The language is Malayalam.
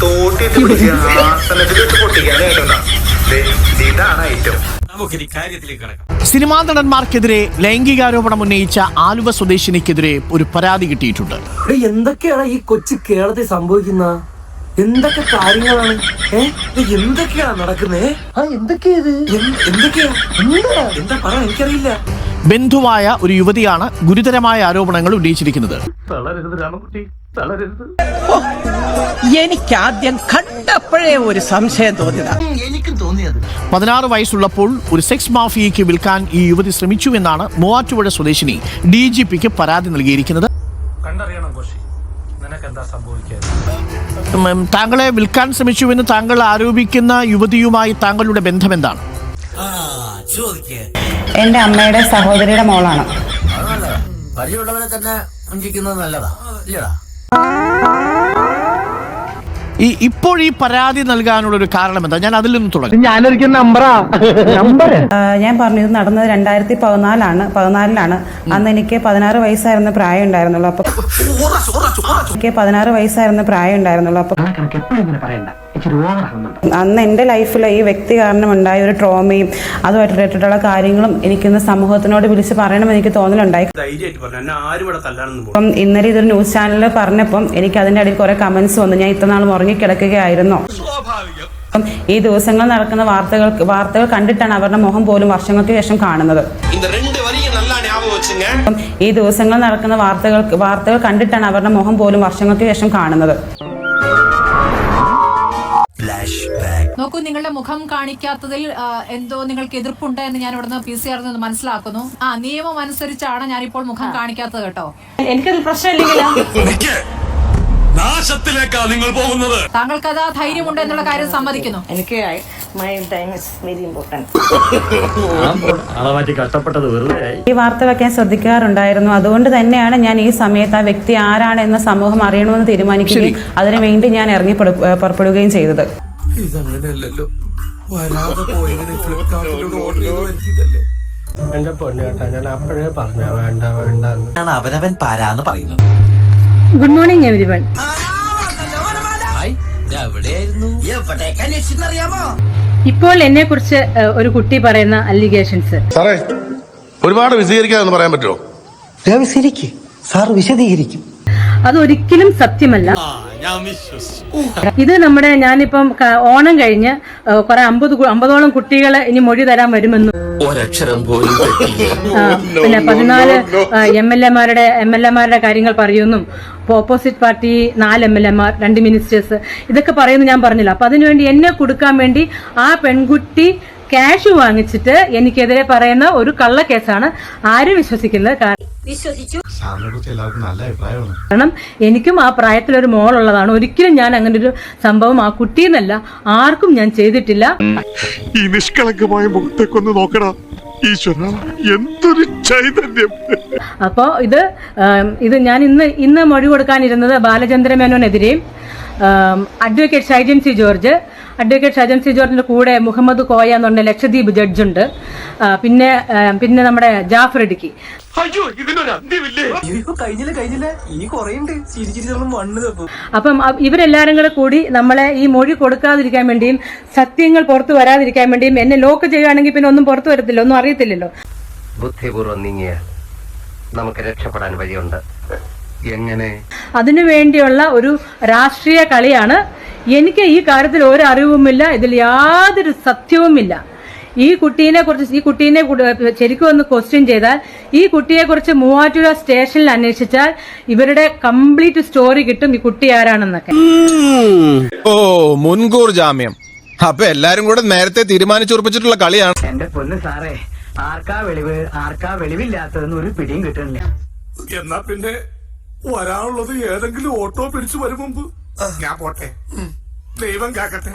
തോട്ടിട്ട് പിടിക്കുക ആസനത്തിലിട്ട് പൊട്ടിക്കാതെ കേട്ടോ. ഇതാണ് ഐറ്റം. സിനിമാ നടന്മാർക്കെതിരെ ലൈംഗികാരോപണം ഉന്നയിച്ച ആലുവ സ്വദേശിനിക്കെതിരെ ഒരു പരാതി കിട്ടിയിട്ടുണ്ട്. എന്തൊക്കെയാണ് ഈ കൊച്ചു കേരളത്തിൽ സംഭവിക്കുന്ന? എന്തൊക്കെ കാര്യങ്ങളാണ്? എന്തൊക്കെയാണ് നടക്കുന്നേ? എന്താ പറ, എനിക്കറിയില്ല. ബന്ധുവായ ഒരു യുവതിയാണ് ഗുരുതരമായ ആരോപണങ്ങൾ ഉന്നയിച്ചിരിക്കുന്നത്. എനിക്ക് ആദ്യം കണ്ടപ്പോഴേ ഒരു സംശയം തോന്നിയതാ. എനിക്കും തോന്നിയത് 16 വയസ്സുള്ളപ്പോൾ ഒരു സെക്സ് മാഫിയയ്ക്ക് വിൽക്കാൻ ഈ യുവതി ശ്രമിച്ചു എന്നാണ് മൂവാറ്റുപുഴ സ്വദേശിനി DGPക്ക് പരാതി നൽകിയിരിക്കുന്നത്. താങ്കളെ വിൽക്കാൻ ശ്രമിച്ചുവെന്ന് താങ്കൾ ആരോപിക്കുന്ന യുവതിയുമായി താങ്കളുടെ ബന്ധം എന്താണ്? എന്റെ അമ്മയുടെ സഹോദരിയുടെ മോളാണ്. ഇപ്പോൾ ഈ പരാതി നൽകാനുള്ള ഒരു കാരണം എന്താ? ഞാൻ അതിൽ നിന്ന് തുടങ്ങി. ഞാൻ പറഞ്ഞു, ഇത് നടന്നത് 2014 അന്ന് എനിക്ക് 16 വയസ്സായിരുന്ന പ്രായം ഉണ്ടായിരുന്നുള്ളൂ. അപ്പൊ അന്ന് എന്റെ ലൈഫിൽ ഈ വ്യക്തി കാരണം ഉണ്ടായ ഒരു ട്രോമയും അതുമായിട്ട് റിലേറ്റഡുള്ള കാര്യങ്ങളും എനിക്കിന്ന് സമൂഹത്തിനോട് വിളിച്ച് പറയണമെന്ന് എനിക്ക് തോന്നലുണ്ടായി. അപ്പം ഇന്നലെ ഇതൊരു ന്യൂസ് ചാനലിൽ പറഞ്ഞപ്പം എനിക്ക് അതിന്റെ അടിയിൽ കുറെ കമന്റ്സ് വന്നു. ഞാൻ ഇത്രനാൾ ഉറങ്ങിക്കിടക്കുകയായിരുന്നു. ഈ ദിവസങ്ങൾ നടക്കുന്ന വാർത്തകൾ കണ്ടിട്ടാണ് അവരുടെ മുഖം പോലും വർഷങ്ങൾക്ക് ശേഷം കാണുന്നത്. ഈ ദിവസങ്ങൾ നടക്കുന്ന വാർത്തകൾ കണ്ടിട്ടാണ് അവരുടെ മുഖം പോലും വർഷങ്ങൾക്ക് ശേഷം കാണുന്നത്. നോക്കൂ, നിങ്ങളുടെ മുഖം കാണിക്കാത്തതിൽ എന്തോ നിങ്ങൾക്ക് എതിർപ്പുണ്ട് എന്ന് ഞാൻ ഇവിടുന്ന് PCR നിന്ന് മനസ്സിലാക്കുന്നു. നിയമം അനുസരിച്ചാണ് ഞാനിപ്പോൾ മുഖം കാണിക്കാത്തത് കേട്ടോ. എനിക്കതിൽ പ്രശ്നമില്ലെങ്കിലോ? നാശത്തിലേക്കാ നിങ്ങൾ പോകുന്നത്. താങ്കൾക്ക് അത് ധൈര്യമുണ്ട് എന്നുള്ള കാര്യം സമ്മതിക്കുന്നു. എനിക്ക് my time is very important. ഈ വാർത്ത വെക്കാൻ ശ്രദ്ധിക്കാറുണ്ടായിരുന്നു. അതുകൊണ്ട് തന്നെയാണ് ഞാൻ ഈ സമയത്ത് ആ വ്യക്തി ആരാണ് എന്ന സമൂഹം അറിയണമെന്ന് തീരുമാനിക്കുകയും അതിനുവേണ്ടി ഞാൻ ഇറങ്ങി പുറപ്പെടുകയും ചെയ്തത്. ഇതങ്ങനെയല്ലല്ലോ, വരാതെ പോയതിന് ഫ്ലിപ്കാർട്ടിലൂടെ ഓർഡർ ചെയ്തല്ലേ. എന്റെ പൊന്നേട്ടാ, ഞാൻ അപ്പോഴേ പറഞ്ഞ വേണ്ട അവനവൻ പാരാന്ന് പറയുന്നത്. Good morning everyone. ഇപ്പോൾ എന്നെ കുറിച്ച് ഒരു കുട്ടി പറയുന്ന അലിഗേഷൻസ് സാറേ ഒരുപാട് വിശദീകരിക്കാന്ന് പറയാൻ പറ്റുമോ? വിശദീകരിക്കും. അതൊരിക്കലും സത്യമല്ല. ഇത് ഞാനിപ്പം ഓണം കഴിഞ്ഞ് കുറെ 50ഓളം കുട്ടികളെ ഇനി മൊഴി തരാൻ വരുമെന്നും പിന്നെ 14 MLA-മാരുടെ കാര്യങ്ങൾ പറയുന്നും ഓപ്പോസിറ്റ് പാർട്ടി 4 MLA-മാർ 2 മിനിസ്റ്റേഴ്സ് ഇതൊക്കെ പറയുന്നു ഞാൻ പറഞ്ഞില്ല. അപ്പൊ അതിനുവേണ്ടി എന്നെ കൊടുക്കാൻ വേണ്ടി ആ പെൺകുട്ടി ക്യാഷ് വാങ്ങിച്ചിട്ട് എനിക്കെതിരെ പറയുന്ന ഒരു കള്ള കേസാണ്. ആരും വിശ്വസിക്കുന്നത്. കാരണം എനിക്കും ആ പ്രായത്തിലൊരു മോളുള്ളതാണ്. ഒരിക്കലും ഞാൻ അങ്ങനെ ഒരു സംഭവം ആ കുട്ടിയെന്നല്ല ആർക്കും ഞാൻ ചെയ്തിട്ടില്ല. ഈ നിഷ്കളങ്കമായ മുഖത്തേക്കൊന്ന് നോക്കടാ ഈശ്വര, എന്തൊരു ചൈതന്യം. അപ്പോ ഇത് ഞാൻ ഇന്ന് മൊഴി കൊടുക്കാനിരുന്നത് ബാലചന്ദ്ര മേനോനെതിരെയും അഡ്വക്കേറ്റ് ഷൈജൻ സി ജോർജിന്റെ കൂടെ മുഹമ്മദ് കോയ എന്ന് പറഞ്ഞ ലക്ഷദ്വീപ് ജഡ്ജുണ്ട്. പിന്നെ നമ്മുടെ ജാഫർ ഇടുക്കി. അപ്പം ഇവരെല്ലാരും കൂടി നമ്മളെ ഈ മൊഴി കൊടുക്കാതിരിക്കാൻ വേണ്ടിയും സത്യങ്ങൾ പുറത്തു വരാതിരിക്കാൻ വേണ്ടിയും എന്നെ ലോക്ക് ചെയ്യുകയാണെങ്കിൽ പിന്നെ ഒന്നും പുറത്തു വരത്തില്ല, ഒന്നും അറിയത്തില്ലല്ലോ. ബുദ്ധിപൂർവ്വം നീങ്ങിയ നമുക്ക് രക്ഷപ്പെടാൻ വഴിയുണ്ട്. എങ്ങനെ? അതിനു വേണ്ടിയുള്ള ഒരു രാഷ്ട്രീയ കളിയാണ്. എനിക്ക് ഈ കാര്യത്തിൽ ഒരു അറിവുമില്ല, ഇതിൽ യാതൊരു സത്യവുമില്ല. ഈ കുട്ടീനെ ശരിക്കും ഒന്ന് ക്വസ്റ്റ്യൻ ചെയ്താൽ, ഈ കുട്ടിയെ കുറിച്ച് മൂവാറ്റുപുഴ സ്റ്റേഷനിൽ അന്വേഷിച്ചാൽ ഇവരുടെ കംപ്ലീറ്റ് സ്റ്റോറി കിട്ടും, ഈ കുട്ടി ആരാണെന്നൊക്കെ. ഓ, മുൻകൂർ ജാമ്യം. അപ്പൊ എല്ലാരും കൂടെ നേരത്തെ തീരുമാനിച്ചുറപ്പിച്ചിട്ടുള്ള കളിയാണ്. എന്റെ പൊന്ന് സാറേ, ആർക്കാ വെളിവ് ആർക്കാ വെളിവില്ലാത്തതെന്ന് ഒരു പിടിയും കിട്ടണില്ല. എന്നാ പിന്നെ വരാനുള്ളത് ഏതെങ്കിലും ഓട്ടോ പിടിച്ചു വരും മുമ്പ് ഞാൻ പോട്ടെ. ദൈവം കാക്കട്ടെ.